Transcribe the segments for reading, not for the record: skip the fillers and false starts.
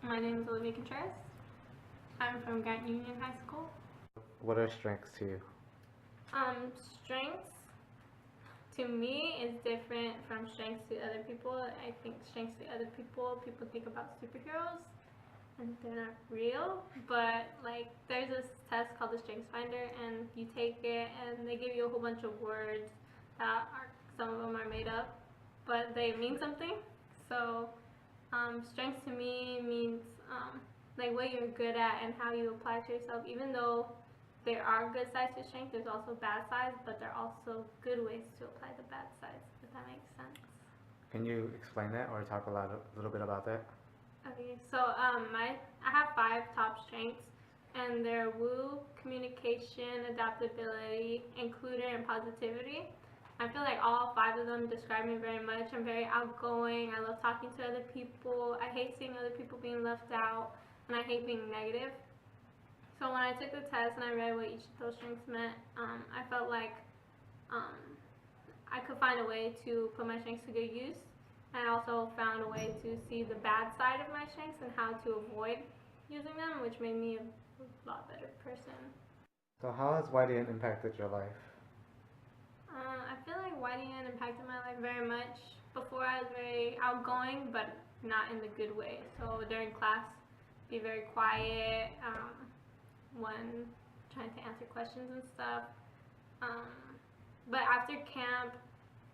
My name is Olivia Contreras. I'm from Grant Union High School. What are strengths to you? Strengths to me is different from strengths to other people. I think strengths to other people think about superheroes and they're not real. But like there's this test called the Strengths Finder and you take it and they give you a whole bunch of words that are, some of them are made up, but they mean something. So strengths to me means like what you're good at and how you apply to yourself. Even though there are good sides to strength, there's also bad sides, but there are also good ways to apply the bad sides, if that makes sense. Can you explain that or talk a little bit about that? Okay, so I have 5 top strengths, and they're woo, communication, adaptability, includer, and positivity. I feel like all 5 of them describe me very much. I'm very outgoing. I love talking to other people. I hate seeing other people being left out, and I hate being negative. So when I took the test and I read what each of those strengths meant, I felt like I could find a way to put my strengths to good use. And I also found a way to see the bad side of my strengths and how to avoid using them, which made me a lot better person. So how has YDN impacted your life? I feel like YDN impacted my life very much. Before I was very outgoing, but not in the good way. So during class, be very quiet when trying to answer questions and stuff. But after camp,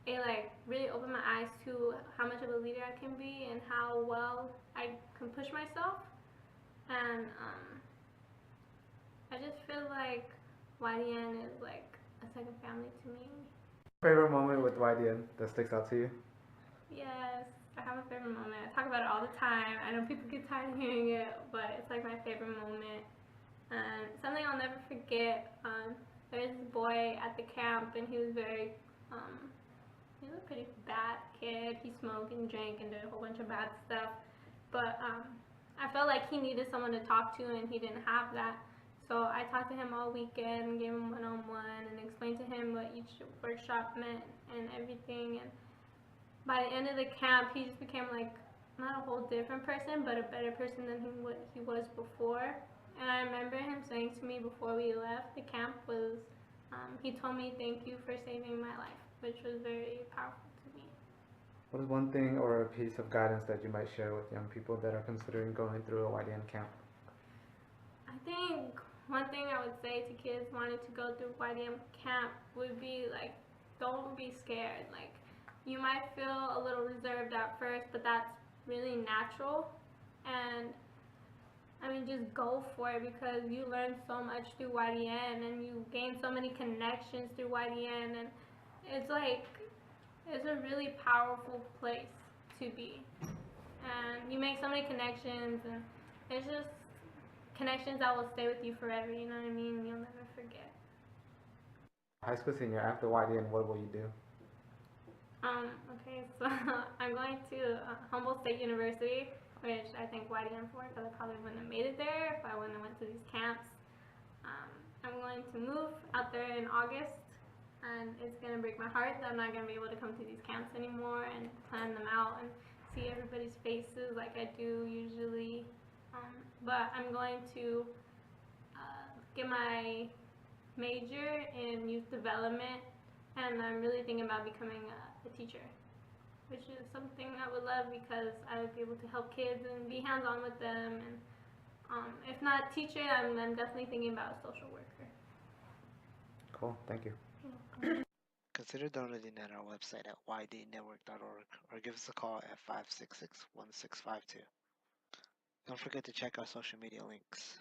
it like really opened my eyes to how much of a leader I can be and how well I can push myself. And I just feel like YDN is like a second family to me. Favorite moment with YDN that sticks out to you? Yes, I have a favorite moment. I talk about it all the time. I know people get tired of hearing it, but it's like my favorite moment. And something I'll never forget. There's this boy at the camp, and he was very he was a pretty bad kid. He smoked and drank and did a whole bunch of bad stuff. But I felt like he needed someone to talk to, and he didn't have that. So I talked to him all weekend, gave him one-on-one, and explained to him what each workshop meant and everything. And by the end of the camp, he just became like not a whole different person, but a better person than what he was before. And I remember him saying to me before we left the camp was, he told me, "Thank you for saving my life," which was very powerful to me. What is one thing or a piece of guidance that you might share with young people that are considering going through a YDN camp? I think one thing I would say to kids wanting to go through YDN camp would be like, don't be scared. Like, you might feel a little reserved at first, but that's really natural. And I mean, just go for it because you learn so much through YDN and you gain so many connections through YDN, and it's like, it's a really powerful place to be. And you make so many connections, and it's just connections that will stay with you forever, you know what I mean? You'll never forget. High school senior, after YDN, what will you do? Okay, so I'm going to Humboldt State University, which I thank YDN for because I probably wouldn't have made it there if I wouldn't have went to these camps. I'm going to move out there in August, and it's going to break my heart that I'm not going to be able to come to these camps anymore and plan them out and see everybody's faces like I do usually. But I'm going to get my major in youth development, and I'm really thinking about becoming a teacher, which is something I would love because I would be able to help kids and be hands-on with them. And if not teacher, I'm definitely thinking about a social worker. Cool, thank you. Consider donating at our website at ydnetwork.org or give us a call at 566-1652. Don't forget to check our social media links.